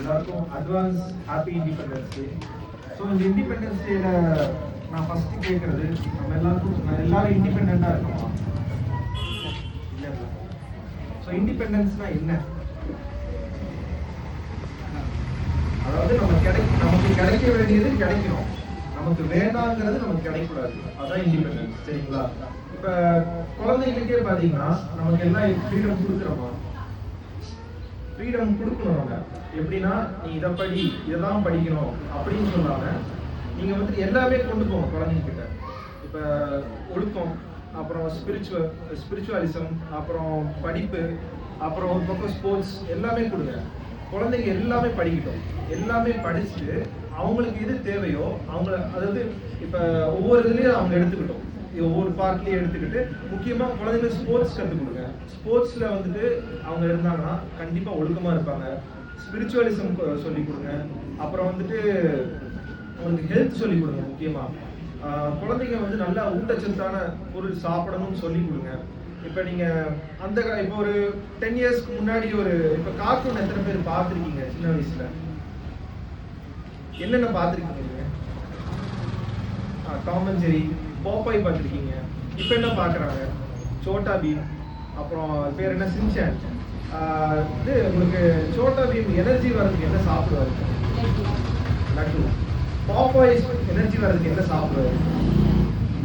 எல்லாருக்கும் advance happy independence day. So இந்த independence டேல நான் ஃபஸ்ட்டு கேட்குறது, எல்லாரும் இண்டிபெண்ட்டாக இருக்கோமா? இல்லை. ஸோ இண்டிபெண்டன்ஸ்னால் என்ன? அதாவது நமக்கு கிடைக்க வேண்டியது கிடைக்கணும், நமக்கு வேண்டாங்கிறது நமக்கு கிடைக்கக்கூடாது. அதான் இண்டிபெண்டன்ஸ். சரிங்களா? இப்போ குழந்தைங்களுக்கே பார்த்தீங்கன்னா நமக்கு எல்லாம் ஃப்ரீடம் கொடுக்குறோமா? ஃப்ரீடம் கொடுக்கணும். நம்ம எப்படின்னா, நீ இதை படி, இதை தான் படிக்கணும் அப்படின்னு சொல்லாம நீங்கள் வந்துட்டு எல்லாமே கொண்டு போகணும் குழந்தைங்கிட்ட. இப்போ ஒழுக்கம், அப்புறம் ஸ்பிரிச்சுவலிசம், அப்புறம் படிப்பு, அப்புறம் ஒரு பக்கம் ஸ்போர்ட்ஸ், எல்லாமே கொடுங்க. குழந்தைங்க எல்லாமே படிக்கட்டும். எல்லாமே படிச்சுட்டு அவங்களுக்கு எது தேவையோ அதாவது இப்போ ஒவ்வொரு இதுலேயும் அவங்க எடுத்துக்கிட்டோம், ஒவ்வொரு பார்ட்லேயும் எடுத்துக்கிட்டு முக்கியமாக குழந்தைங்க ஸ்போர்ட்ஸ் கற்றுக் கொடுங்க. ஸ்போர்ட்ஸில் வந்துட்டு அவங்க இருந்தாங்கன்னா கண்டிப்பாக ஒழுக்கமாக இருப்பாங்க. ஸ்பிரிச்சுவலிசம் சொல்லிக் கொடுங்க. அப்புறம் வந்துட்டு அவங்களுக்கு ஹெல்த் சொல்லிக் கொடுங்க. முக்கியமாக குழந்தைங்க வந்து நல்லா ஊட்டச்சத்தான பொருள் சாப்பிடணும்னு சொல்லிக் கொடுங்க. இப்போ நீங்கள் இப்போ ஒரு 10 இயர்ஸ்க்கு முன்னாடி இப்போ கார்ட்டூன் எத்தனை பேர் பார்த்துருக்கீங்க? சின்ன வயசில் என்னென்ன பார்த்துருக்கீங்க? டாம் அண்ட் ஜெரி, பாப்பாய் பார்த்துருக்கீங்க. இப்போ என்ன பார்க்குறாங்க? சோட்டா பீம், அப்புறம் பேர் என்ன, சின்சான். இது உங்களுக்கு சோட்டா பீம் எனர்ஜி வர்றதுக்கு என்ன சாப்பிடுவாரு? லட்டு. பாப்பாய் எனர்ஜி வர்றதுக்கு என்ன சாப்பிடுவாரு?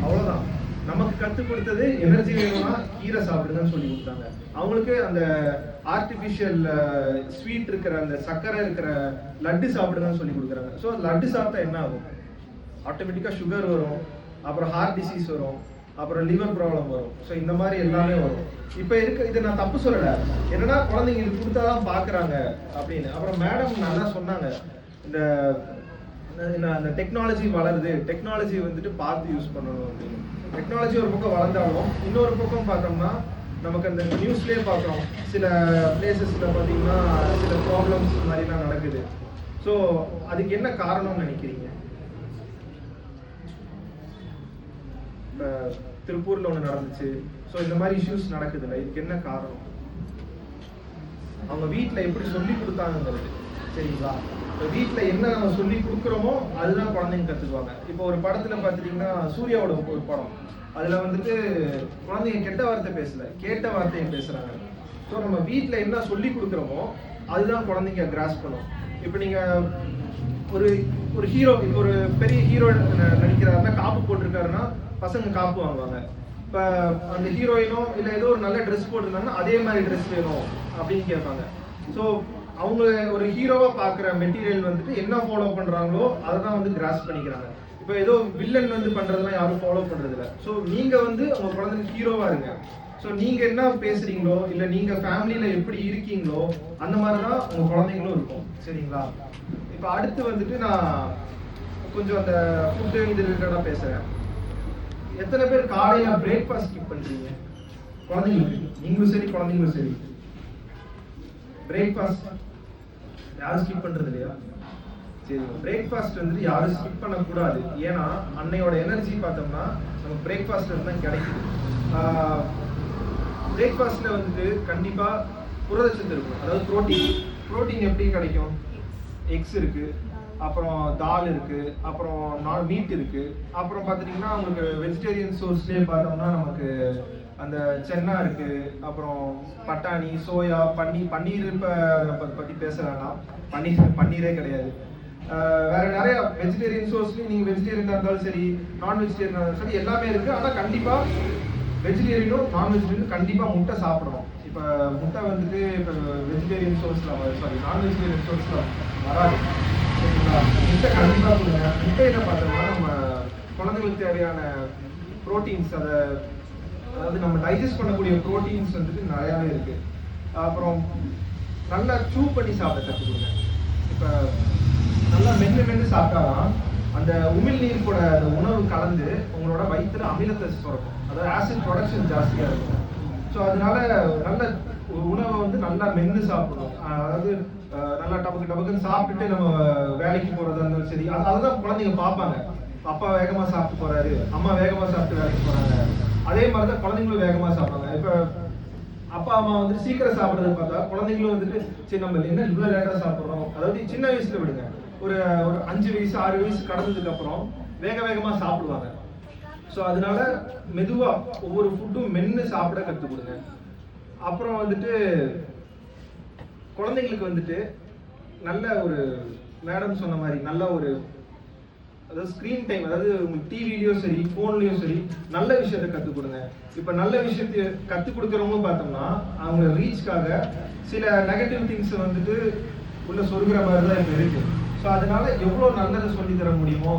அவ்வளோதான். நமக்கு கற்றுக் கொடுத்தது எனர்ஜி வேணும்னா கீரை சாப்பிடுங்கன்னு சொல்லி கொடுத்தாங்க. அவங்களுக்கு அந்த ஆர்டிஃபிஷியல் ஸ்வீட் இருக்கிற அந்த சர்க்கரை இருக்கிற லட்டு சாப்பிடுங்கன்னு சொல்லி கொடுக்குறாங்க. ஸோ லட்டு சாப்பிட்டா என்ன ஆகும்? ஆட்டோமேட்டிக்காக சுகர் வரும், அப்புறம் ஹார்ட் டிசீஸ் வரும், அப்புறம் லிவர் ப்ராப்ளம் வரும். ஸோ இந்த மாதிரி எல்லாமே வரும். இப்போ இதை நான் தப்பு சொல்லலை, என்னன்னா குழந்தைங்க இது கொடுத்தா தான் பார்க்குறாங்க அப்படின்னு. அப்புறம் மேடம் நல்லா சொன்னாங்க, இந்த டெக்னாலஜி வளருது, டெக்னாலஜி வந்துட்டு பார்த்து யூஸ் பண்ணணும் அப்படின்னு. டெக்னாலஜி ஒரு பக்கம் வளர்ந்தாலும் இன்னொரு பக்கம் பார்த்தோம்னா நமக்கு அந்த நியூஸ்லேயே பார்க்குறோம், சில பிளேசஸில் பார்த்தீங்கன்னா சில ப்ராப்ளம்ஸ் மாதிரிலாம் நடக்குது. ஸோ அதுக்கு என்ன காரணம்னு நினைக்கிறீங்க? இப்போ திருப்பூரில் ஒன்று நடந்துச்சு. ஸோ இந்த மாதிரி இஷ்யூஸ் நடக்குதுல்ல, இதுக்கு என்ன காரணம்? அவங்க வீட்டில் எப்படி சொல்லி கொடுத்தாங்கிறது. சரிங்களா? இப்போ வீட்டில் என்ன நம்ம சொல்லி கொடுக்குறோமோ அதுதான் குழந்தைங்க கற்றுக்குவாங்க. இப்போ ஒரு படத்தில் பார்த்துட்டிங்கன்னா சூர்யாவோட ஒரு படம், அதில் வந்துட்டு குழந்தைங்க கெட்ட வார்த்தை பேசலை, கேட்ட வார்த்தையை பேசுகிறாங்க. ஸோ நம்ம வீட்டில் என்ன சொல்லி கொடுக்குறோமோ அதுதான் குழந்தைங்க கிராஸ் பண்ணும். இப்போ நீங்கள் ஒரு ஹீரோ, இப்போ ஒரு பெரிய ஹீரோ நடிக்கிறாருன்னா, காப்பு போட்டிருக்காருன்னா பசங்க காப்பு வாங்குவாங்க. இப்போ அந்த ஹீரோயினோ இல்லை ஏதோ ஒரு நல்ல ட்ரெஸ் போட்டிருந்தாங்கன்னா அதே மாதிரி ட்ரெஸ் வேணும் அப்படின்னு கேட்பாங்க. ஸோ அவங்க ஒரு ஹீரோவா பார்க்குற மெட்டீரியல் வந்துட்டு என்ன ஃபாலோ பண்ணுறாங்களோ அதை தான் வந்து கிராஸ் பண்ணிக்கிறாங்க. இப்போ ஏதோ வில்லன் வந்து பண்ணுறதுலாம் யாரும் ஃபாலோ பண்ணுறது இல்லை. ஸோ நீங்கள் வந்து உங்க குழந்தைங்க ஹீரோவா இருங்க. ஸோ நீங்கள் என்ன பேசுறீங்களோ இல்லை நீங்கள் ஃபேமிலியில் எப்படி இருக்கீங்களோ அந்த மாதிரி தான் உங்கள் குழந்தைங்களும் இருக்கும். சரிங்களா? இப்போ அடுத்து வந்துட்டு நான் கொஞ்சம் அந்த ஃபுட்டு இது ரிலேட்டடாக பேசுகிறேன். எத்தனை பேர் காலையில் பிரேக்ஃபாஸ்ட் ஸ்கிப் பண்ணுறீங்க? குழந்தைங்களுக்கு, நீங்களும் சரி குழந்தைங்களும் சரி, பிரேக்ஃபாஸ்ட் யாரும் ஸ்கிப் பண்ணுறது இல்லையா? சரி, பிரேக்ஃபாஸ்ட் வந்துட்டு யாரும் ஸ்கிப் பண்ணக்கூடாது. ஏன்னா அன்னையோட எனர்ஜி பார்த்தோம்னா நம்ம பிரேக்ஃபாஸ்ட் தான் கிடைக்குது. பிரேக்ஃபாஸ்ட்டில் வந்துட்டு கண்டிப்பாக புரதச்சத்து இருக்கும், அதாவது ப்ரோட்டீன் எப்படி கிடைக்கும்? எக்ஸ் இருக்குது, அப்புறம் தால் இருக்குது, அப்புறம் மீட் இருக்குது, அப்புறம் பார்த்துட்டிங்கன்னா உங்களுக்கு வெஜிடேரியன் சோர்ஸ்லேயே பார்த்தோம்னா நமக்கு அந்த சென்னா இருக்குது, அப்புறம் பட்டாணி, சோயா, பன்னீர். இப்போ பற்றி பேசுகிறாங்கன்னா பன்னீரே கிடையாது. வேறு நிறையா வெஜிடேரியன் சோர்ஸ்லேயும் நீங்கள் வெஜிடேரியனாக இருந்தாலும் சரி, நான் வெஜிடேரியனாக இருந்தாலும் சரி, எல்லாமே இருக்குது. ஆனால் கண்டிப்பாக வெஜிடேரியனும் நான் வெஜிடேரியனும் கண்டிப்பாக முட்டை சாப்பிடணும். இப்போ முட்டை வந்துட்டு இப்போ வெஜிடேரியன் சோர்ஸில் நான் வெஜிடேரியன் சோர்ஸில் வராது. சரிங்களா? முட்டை கண்டிப்பாக கொடுங்க. முட்டையில பார்த்தோம்னா நம்ம குழந்தைங்களுக்கு தேவையான ப்ரோட்டீன்ஸ், அதாவது நம்ம டைஜஸ்ட் பண்ணக்கூடிய ப்ரோட்டீன்ஸ் வந்துட்டு நிறையாவே இருக்குது. அப்புறம் நல்லா சூ பண்ணி சாப்பிட கற்றுக்கொடுங்க. இப்போ நல்லா மென்று சாப்பிட்டாதான் அந்த உமிழ்நீர் கூட அந்த உணவு கலந்து உங்களோட வயிற்றுல அமிலத்தை சுரக்கும், அதாவது ஆசிட் ப்ரொடக்ஷன் ஜாஸ்தியாக இருக்கும். ஸோ அதனால நல்ல உணவை வந்து நல்லா மென்று சாப்பிடணும். அதாவது நல்லா டபக்குன்னு சாப்பிட்டுட்டு நம்ம வேலைக்கு போகிறதா இருந்தாலும் சரி, அதுதான் குழந்தைங்க பார்ப்பாங்க. அப்பா வேகமாக சாப்பிட்டு போகிறாரு, அம்மா வேகமாக சாப்பிட்டு வேலைக்கு போகிறாங்க, அதே மாதிரி தான் குழந்தைங்களும் வேகமாக சாப்பிட்றாங்க. இப்போ அப்பா அம்மா வந்து சீக்கிரம் சாப்பிட்றது பார்த்தா குழந்தைங்களும் வந்துட்டு சரி நம்ம என்ன இவ்வளோ லேட்டாக சாப்பிட்றோம், அதாவது சின்ன வயசுல விடுங்க, ஒரு ஒரு 5 வயசு 6 வயசு கடந்ததுக்கு அப்புறம் வேக வேகமாக சாப்பிடுவாங்க. ஸோ அதனால மெதுவாக ஒவ்வொரு ஃபுட்டும் மென்று சாப்பிட கற்றுக் கொடுங்க. அப்புறம் வந்துட்டு குழந்தைங்களுக்கு வந்துட்டு நல்ல ஒரு மேடம் சொன்ன மாதிரி நல்ல ஒரு அதாவது ஸ்க்ரீன் டைம், அதாவது உங்களுக்கு டிவிலையும் சரி ஃபோன்லேயும் சரி நல்ல விஷயத்தை கற்றுக் கொடுங்க. இப்போ நல்ல விஷயத்தை கற்றுக் கொடுக்குறவங்க பார்த்தோம்னா அவங்க ரீச்காக சில நெகட்டிவ் திங்ஸை வந்துட்டு உள்ள சொல்கிற மாதிரி தான் இப்போ இருக்கு. ஸோ அதனால எவ்வளோ நல்லதை சொல்லி தர முடியுமோ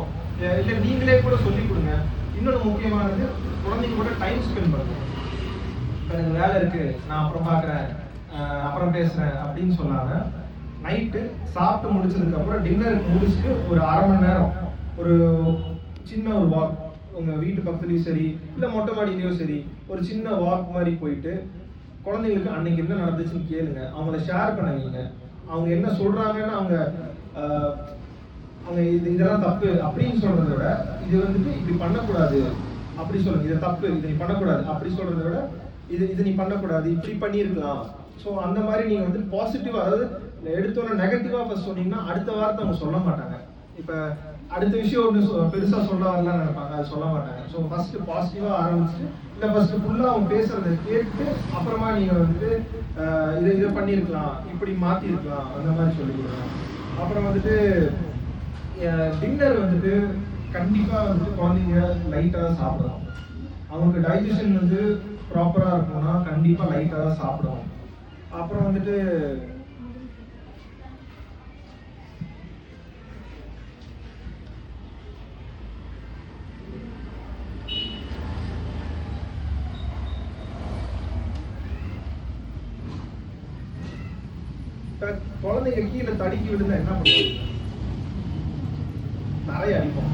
இல்லை நீங்களே கூட சொல்லிக் கொடுங்க. இன்னொன்று முக்கியமானது குழந்தைங்க கூட டைம் ஸ்பெண்ட் பண்ணுங்க. இப்போ எனக்கு வேலை இருக்கு, நான் அப்புறம் பார்க்குறேன், அப்புறம் பேசுகிறேன் அப்படின்னு சொன்னாங்க. நைட்டு சாப்பிட்டு முடிச்சதுக்கு அப்புறம் டின்னருக்கு முடிச்சுட்டு ஒரு அரை மணி நேரம் ஒரு சின்ன ஒரு வாக், உங்கள் வீட்டு பக்கத்துலேயும் சரி இல்லை மொட்டை மாடியிலையும் சரி ஒரு சின்ன வாக் மாதிரி போயிட்டு குழந்தைங்களுக்கு அன்னைக்கு என்ன நடந்துச்சுன்னு கேளுங்க. அவங்கள ஷேர் பண்ணுவீங்க. அவங்க என்ன சொல்கிறாங்கன்னு அவங்க அவங்க இதெல்லாம் தப்பு அப்படின்னு சொல்கிறத விட இது வந்துட்டு இப்படி பண்ணக்கூடாது அப்படி சொல்லுங்க. இது தப்பு, இது நீ பண்ணக்கூடாது அப்படி சொல்கிறத விட இது நீ பண்ணக்கூடாது, இப்படி பண்ணியிருக்கலாம். ஸோ அந்த மாதிரி நீங்கள் வந்து பாசிட்டிவாக, அதாவது எடுத்தோன்னே நெகட்டிவாக ஃபஸ்ட் சொன்னீங்கன்னா அடுத்த வார்த்தை அவங்க சொல்ல மாட்டாங்க. இப்போ அடுத்த விஷயம் ஒன்று பெருசாக சொல்ல வரலாம்னு நினைப்பாங்க, அது சொல்ல மாட்டாங்க. ஸோ ஃபஸ்ட்டு பாசிட்டிவாக ஆரம்பிச்சுட்டு இல்லை ஃபஸ்ட்டு ஃபுல்லாக அவங்க பேசுகிறத கேட்டு அப்புறமா நீங்கள் வந்துட்டு இதை பண்ணியிருக்கலாம், இப்படி மாற்றிருக்கலாம், அந்த மாதிரி சொல்லி கொடுக்கலாம். அப்புறம் வந்துட்டு டின்னர் வந்துட்டு கண்டிப்பாக வந்துட்டு குழந்தைங்க லைட்டாக தான் சாப்பிடணும். அவங்களுக்கு டைஜஷன் வந்து ப்ராப்பராக இருக்கணும்னா கண்டிப்பாக லைட்டாக தான் சாப்பிடணும். அப்புறம் வந்துட்டு குழந்தைங்க கீழே தடுக்கி விழுந்தா என்ன பண்ணுவோம்? நிறைய அடிப்போம்.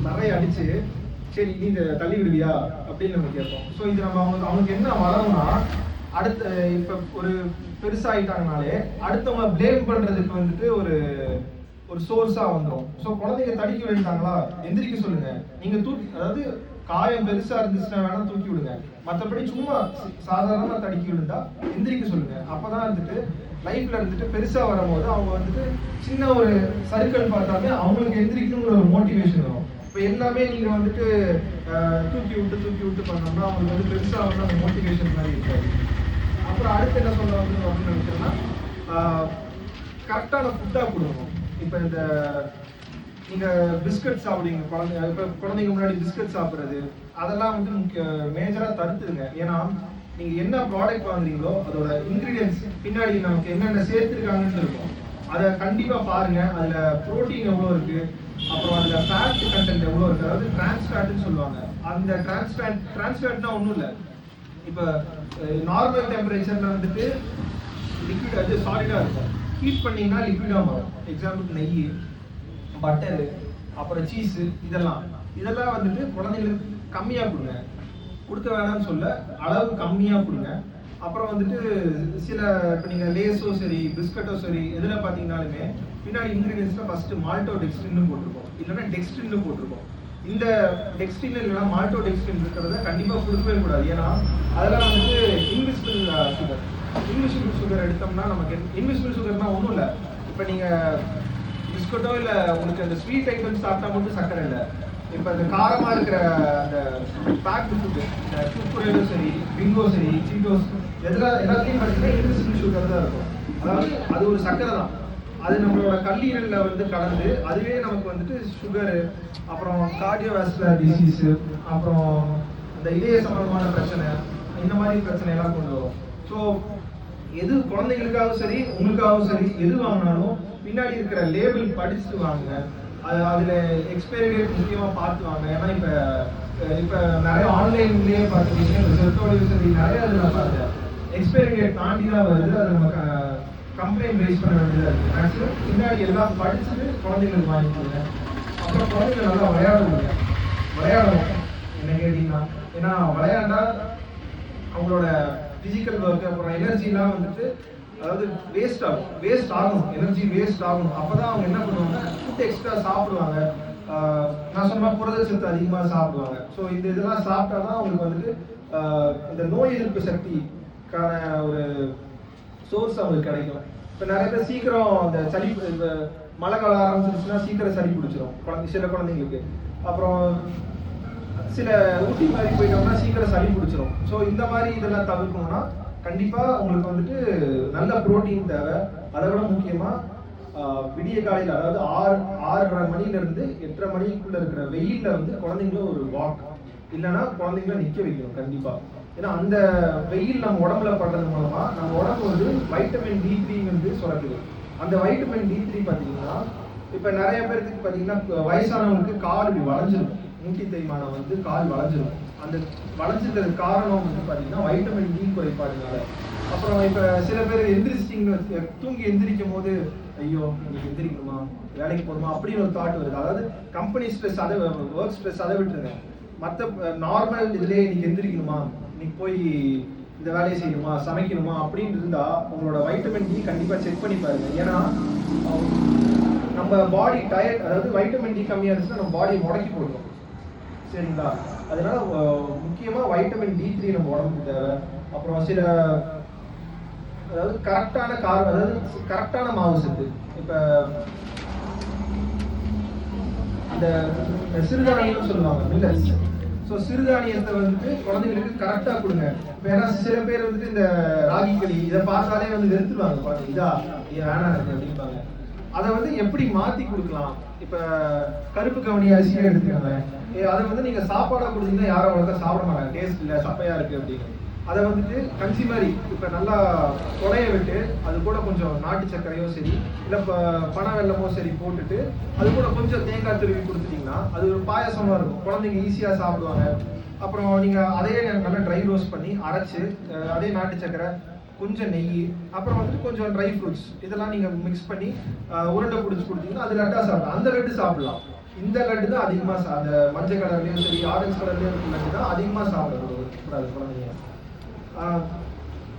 நிறைய அடிச்சு சரி நீ தள்ளி விடுவியா அப்படின்னு நம்ம கேட்போம். ஸோ இது நம்ம அவனுக்கு என்ன வளரும்னா அடுத்த இப்போ ஒரு பெருசாகிட்டாங்கனாலே அடுத்தவங்க பிளேம் பண்ணுறதுக்கு வந்துட்டு ஒரு ஒரு சோர்ஸாக வந்துடும். ஸோ குழந்தைங்க தடுக்கி விழுந்தாங்களா எந்திரிக்க சொல்லுங்க. நீங்கள் அதாவது காயம் பெருசாக இருந்துச்சுன்னா வேணா தூக்கி விடுங்க. மற்றபடி சும்மா சாதாரணமாக தடுக்கி விழுந்தா எந்திரிக்க சொல்லுங்க. அப்போதான் வந்துட்டு லைஃப்ல இருந்துட்டு பெருசாக வரும்போது அவங்க வந்துட்டு சின்ன ஒரு சர்க்கிள் பார்த்தாலே அவங்களுக்கு எந்திரிக்கணுங்கிற ஒரு மோட்டிவேஷன் வரும். இப்போ எல்லாமே நீங்கள் வந்துட்டு தூக்கி விட்டு பண்ணோம்னா அவங்களுக்கு வந்து பெருசாக வந்து அந்த மோட்டிவேஷன் மாதிரி இருக்காது. அப்புறம் அடுத்து என்ன சொல்ல வந்து அப்படின்னு நினைக்கிறேன்னா கரெக்டான ஃபுட்டாக கொடுக்கணும். இப்போ இந்த நீங்கள் பிஸ்கட் சாப்பிடுவீங்க குழந்தைங்க, இப்போ குழந்தைங்க முன்னாடி பிஸ்கட் சாப்பிட்றது அதெல்லாம் வந்து மேஜராக தடுத்துடுங்க. ஏன்னா நீங்கள் என்ன ப்ராடக்ட் வாங்குறீங்களோ அதோட இன்க்ரீடியன்ஸ் பின்னாடி நமக்கு என்னென்ன சேர்த்துருக்காங்கன்னு இருக்கும். அதை கண்டிப்பாக பாருங்கள். அதில் ப்ரோட்டீன் எவ்வளோ இருக்குது, அப்புறம் அதில் ஃபேட் கண்டென்ட் எவ்வளோ இருக்குது, அதாவது டிரான்ஸ்ஃபேட்னு சொல்லுவாங்க. அந்த டிரான்ஸ்ஃபேட்னா ஒன்றும் இல்லை. இப்போ நார்மல் டெம்பரேச்சரில் வந்துட்டு லிக்விட் அது சாலிடாக இருக்கும். ஹீட் பண்ணிங்கன்னா லிக்விடாக மாறும். எக்ஸாம்பிள் நெய், பட்டரு, அப்புறம் சீஸு, இதெல்லாம் வந்துட்டு குழந்தைங்களுக்கு கம்மியாக கொடுங்க. கொடுக்க வேணாம்னு சொல்ல, அளவு கம்மியாக கொடுங்க. அப்புறம் வந்துட்டு சில இப்போ நீங்கள் லேஸோ சரி பிஸ்கட்டோ சரி எதில் பார்த்தீங்கன்னாலுமே பின்னாடி இன்க்ரீடியன்ஸில் ஃபஸ்ட்டு மால்டோ டெக்ஸ்ட்ரின்னு போட்டிருக்கோம், இல்லைன்னா டெக்ஸ்ட்ரின்னு போட்டிருக்கோம். இந்த டெக்ஸ்ட்ரின் இல்லைன்னா மால்டோ டெக்ஸ்ட்ரின் இருக்கிறத கண்டிப்பாக கொடுக்கவே கூடாது. ஏன்னா அதெல்லாம் வந்துட்டு இன்விசிபிள் சுகர். இன்விசிபிள் சுகர் எடுத்தோம்னா நமக்கு இன்விசிபிள் சுகர்னால் ஒன்றும் இல்லை. இப்போ நீங்கள் பிஸ்கட்டோ இல்லை உங்களுக்கு அந்த ஸ்வீட் ஐட்டம்ஸ் சாப்பிட்டா மட்டும் சக்கரை இல்லை. இப்போ இந்த காரமாக இருக்கிற அந்த பேக்டு ஃபுட்டு, குக்குரேலும் சரி பிங்கோ சரி சீட்டோஸ் எல்லாத்தையும் பார்த்தீங்கன்னா இன்விசிபிள் சுகர் தான் இருக்கும். அதாவது அது ஒரு சக்கரை தான். அது நம்மளோட கல்லீரலில் வந்து கலந்து அதுவே நமக்கு வந்துட்டு சுகரு, அப்புறம் கார்டியோவாஸ்குலர் டிசீஸு, அப்புறம் அந்த இதய சம்பந்தமான பிரச்சனை, இந்த மாதிரி பிரச்சனையெல்லாம் கொண்டு வரும். ஸோ எது குழந்தைங்களுக்காகவும் சரி உங்களுக்காகவும் சரி எது வாங்கினாலும் பின்னாடி இருக்கிற லேபிள் படிச்சுட்டு வாங்க. அதில் எக்ஸ்பைரி டேட் முக்கியமாக பார்த்து வாங்க. ஏன்னா இப்போ நிறைய ஆன்லைன்லேயே பார்த்துக்கிட்டீங்கன்னா இந்த செல்ஃபோடையும் சரி நிறைய அதில் பார்த்தேன் எக்ஸ்பைரி டேட் தாண்டி தான் வருது. அது நம்ம கம்ப்ளைண்ட் ரைஸ் பண்ண வேண்டியதாக இருக்குது. மேக்ஸிமம் பின்னாடி எல்லாம் படிச்சுட்டு குழந்தைங்களுக்கு வாங்கி கொடுங்க. அப்புறம் குழந்தைங்க நல்லா விளையாடணும் என்ன கேட்டிங்கன்னா. ஏன்னா விளையாண்டா அவங்களோட ஃபிசிக்கல் ஒர்க் அப்புறம் எனர்ஜிலாம் வந்துட்டு அதாவது வேஸ்ட் ஆகும் எனர்ஜி வேஸ்ட் ஆகணும். அப்போ தான் அவங்க என்ன பண்ணுவாங்க, ஃபுட் எக்ஸ்ட்ரா சாப்பிடுவாங்க. நான் சொன்ன புரதச்சத்து அதிகமாக சாப்பிடுவாங்க. ஸோ இதெல்லாம் சாப்பிட்டா தான் அவங்களுக்கு வந்துட்டு இந்த நோய் எதிர்ப்பு சக்தி ஒரு சோர்ஸ் அவங்களுக்கு கிடைக்கும். இப்போ நிறைய பேர் சீக்கிரம் அந்த சளி, இந்த மழை காலம் ஆரம்பிச்சிருச்சுன்னா சீக்கிரம் சளி பிடிச்சிரும் சில குழந்தைங்களுக்கு. அப்புறம் சில ஊட்டி மாதிரி போயிட்டோம்னா சீக்கிரம் சளி பிடிச்சிரும். ஸோ இந்த மாதிரி இதெல்லாம் தவிர்க்கணும்னா கண்டிப்பாக உங்களுக்கு வந்துட்டு நல்ல ப்ரோட்டீன் தேவை. அதை விட முக்கியமாக விடிய காலையில், அதாவது 6:30 மணிலேருந்து 8:30 மணிக்குள்ளே இருக்கிற வெயிலில் வந்து குழந்தைங்கள ஒரு வாக், இல்லைன்னா குழந்தைங்கள நிற்க வைக்கணும் கண்டிப்பாக. ஏன்னா அந்த வெயில் நம்ம உடம்புல படுறது மூலமாக நம்ம உடம்பு வந்து வைட்டமின் D3 வந்து சுரக்குது. அந்த வைட்டமின் D3 பார்த்தீங்கன்னா இப்போ நிறைய பேருக்கு பார்த்தீங்கன்னா வயசானவங்களுக்கு கால் இப்படி வளைஞ்சிருக்கும், மூட்டி தேய்மானம் வந்து கால் வளைஞ்சிரும். அந்த வளைஞ்சிருக்கிறதுக்கு காரணம் வந்து பார்த்தீங்கன்னா வைட்டமின் D குறைபாடுனால. அப்புறம் இப்போ சில பேர் தூங்கி எந்திரிக்கும் போது ஐயோ இன்னைக்கு எந்திரிக்கணுமா, வேலைக்கு போகணுமா அப்படின்னு ஒரு தாட் வருது. அதாவது கம்பெனி ஸ்ட்ரெஸ், அதை ஒர்க் ஸ்ட்ரெஸ் அதை விட்டுருங்க. மற்ற நார்மல் இதுலேயே இன்னைக்கு எந்திரிக்கணுமா, இன்னைக்கு போய் இந்த வேலையை செய்யணுமா, சமைக்கணுமா அப்படின்னு இருந்தா உங்களோட வைட்டமின் D கண்டிப்பாக செக் பண்ணி பாருங்க. ஏன்னா நம்ம பாடி டயர்ட், அதாவது வைட்டமின் D கம்மியாக இருந்துச்சுன்னா நம்ம பாடி முடக்கி போடுறோம், சரிங்களா? அதனால முக்கியமாக வைட்டமின் D3 நம்ம உடம்புக்கு தேவை. அப்புறம் சில, அதாவது கரெக்டான அதாவது கரெக்டான மாவு சத்து. இப்போ இந்த சிறுதானியம் சொல்லுவாங்க, மில்லட்ஸ். ஸோ சிறுதானியத்தை வந்துட்டு குழந்தைங்களுக்கு கரெக்டாக கொடுங்க. இப்போ ஏன்னா சில பேர் வந்துட்டு இந்த ராகி களி இதை பார்த்தாலே வந்து வெறுத்துருவாங்க, பாருங்க இதா வேணாம் இருக்கு அப்படின்பாங்க. அதை வந்து எப்படி மாற்றி கொடுக்கலாம்? இப்போ கருப்பு கவனி அரிசியாக எடுத்துக்கோங்க, அதை வந்து நீங்கள் சாப்பாடாக கொடுத்தீங்கன்னா யாரும் அவ்வளோக்கா சாப்பிட மாட்டாங்க, டேஸ்ட் இல்லை, சப்பையாக இருக்குது அப்படின்னு. அதை வந்துட்டு கஞ்சி மாதிரி இப்போ நல்லா கொடைய விட்டு அது கூட கொஞ்சம் நாட்டு சர்க்கரையோ சரி, இல்லை இப்போ பனை வெல்லமோ சரி போட்டுட்டு அது கூட கொஞ்சம் தேங்காய் துருவி கொடுத்துட்டிங்கன்னா அது ஒரு பாயசமாக இருக்கும், குழந்தைங்க ஈஸியாக சாப்பிடுவாங்க. அப்புறம் நீங்கள் அதையே நல்லா ட்ரை ரோஸ்ட் பண்ணி அரைச்சி அதே நாட்டு சர்க்கரை, கொஞ்சம் நெய், அப்புறம் வந்துட்டு கொஞ்சம் ட்ரை ஃப்ரூட்ஸ் இதெல்லாம் நீங்கள் மிக்ஸ் பண்ணி உருண்டை பிடிச்சி கொடுத்தீங்கன்னா அது லட்டாக சாப்பிடலாம். அந்த லட்டு சாப்பிடலாம். இந்த லட்டு தான் அதிகமாக அந்த மஞ்சள் கலர்லேயும் சரி ஆரஞ்சு கலர்லேயும் இருக்க லட்டு தான் அதிகமாக சாப்பிடக்கூடாது குழந்தைங்க.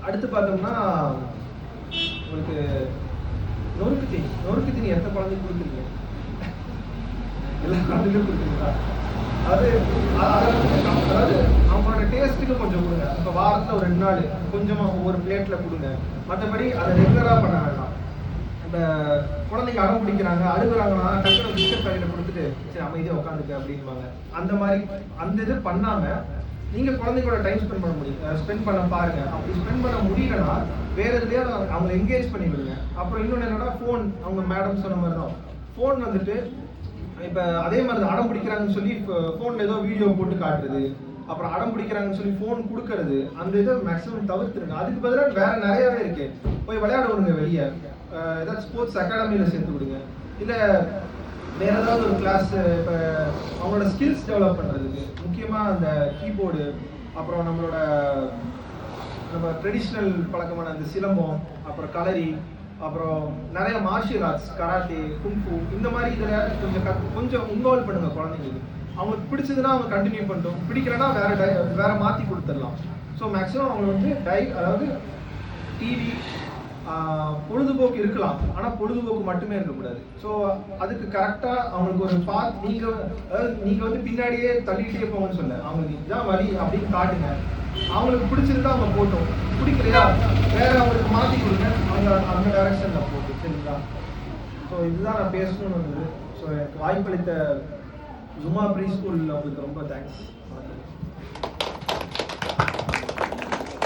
அடுத்து பார்த்தோம்னா உங்களுக்கு நொறுக்கு தீனி எத்தனை குழந்தைக்கு கொடுக்குறீங்க? எல்லா குழந்தைகளும் கொடுக்குறீங்களா? அதாவது அவங்களோட டேஸ்ட்டுக்கு கொஞ்சம் கொடுங்க. இப்போ வாரத்தில் ஒரு 2 நாள் கொஞ்சமாக ஒவ்வொரு பிளேட்டில் கொடுங்க. மற்றபடி அதை ரெகுலராக பண்ண வேண்டாம். இப்போ குழந்தைங்க அடம் பிடிக்கிறாங்க, அழுகுறாங்கன்னா டக்குனு பிஸ்கட் பாக்கெட்டை கொடுத்துட்டு சரி அமைதியாக உட்காந்துக்க அப்படின்பாங்க. அந்த மாதிரி அந்த இது பண்ணாமல் நீங்கள் குழந்தைங்களோட டைம் ஸ்பெண்ட் பண்ண பாருங்க. அப்படி ஸ்பெண்ட் பண்ண முடியலன்னா வேற எதுலையா அவங்களை என்கேஜ் பண்ணி விடுங்க. அப்புறம் இன்னொன்று என்னன்னா ஃபோன், அவங்க மேடம் சொன்ன மாதிரி தான் ஃபோன் வந்துட்டு இப்போ அதே மாதிரி அடம் பிடிக்கிறாங்கன்னு சொல்லி ஃபோனில் ஏதோ வீடியோ போட்டு காட்டுறது, அப்புறம் அடம் பிடிக்கிறாங்கன்னு சொல்லி ஃபோன் கொடுக்கறது, அந்த இதை மேக்ஸிமம் தவிர்த்துருங்க. அதுக்கு பதிலாக வேற நிறையாவே இருக்கு. போய் விளையாட விடுங்க, வெளியே ஏதாவது ஸ்போர்ட்ஸ் அகாடமியில் சேர்த்து விடுங்க, இல்லை வேற ஏதாவது ஒரு கிளாஸ். இப்போ அவங்களோட ஸ்கில்ஸ் டெவலப் பண்ணுறதுக்கு முக்கியமாக அந்த கீபோர்டு, அப்புறம் நம்ம ட்ரெடிஷ்னல் பழக்கமான அந்த சிலம்பம், அப்புறம் கலரி, அப்புறம் நிறைய மார்ஷியல் ஆர்ட்ஸ், கராத்தே, குங்ஃபு, இந்த மாதிரி இதில் கொஞ்சம் இன்வால்வ் பண்ணுங்க குழந்தைங்களுக்கு. அவங்களுக்கு பிடிச்சதுன்னா அவங்க கண்டினியூ பண்ணிட்டோம், பிடிக்கலன்னா வேற மாற்றி கொடுத்துடலாம். ஸோ மேக்ஸிமம் அவங்க வந்து அதாவது டிவி பொழுதுபோக்கு இருக்கலாம், ஆனால் பொழுதுபோக்கு மட்டுமே இருக்கக்கூடாது. ஸோ அதுக்கு கரெக்டாக அவங்களுக்கு ஒரு நீங்கள் வந்து பின்னாடியே தள்ளிகிட்டே போங்கன்னு சொல்ல, அவங்களுக்கு இதுதான் வழி அப்படின்னு காட்டுங்க. அவங்களுக்கு பிடிச்சிருந்தா அவங்க போட்டோம், பிடிக்கலையா வேற அவங்களுக்கு மாற்றி கொடுங்க, அந்த டைரக்ஷனில் போட்டு, சரிங்களா? ஸோ இதுதான் நான் பேசணும்னு வந்தது. ஸோ எனக்கு வாய்ப்பளித்த ஜுமா ப்ரீ ஸ்கூலில் அவங்களுக்கு ரொம்ப thanks.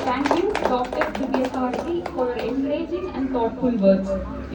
Thank you, Dr. Divya Sarthi, for your encouraging and thoughtful words.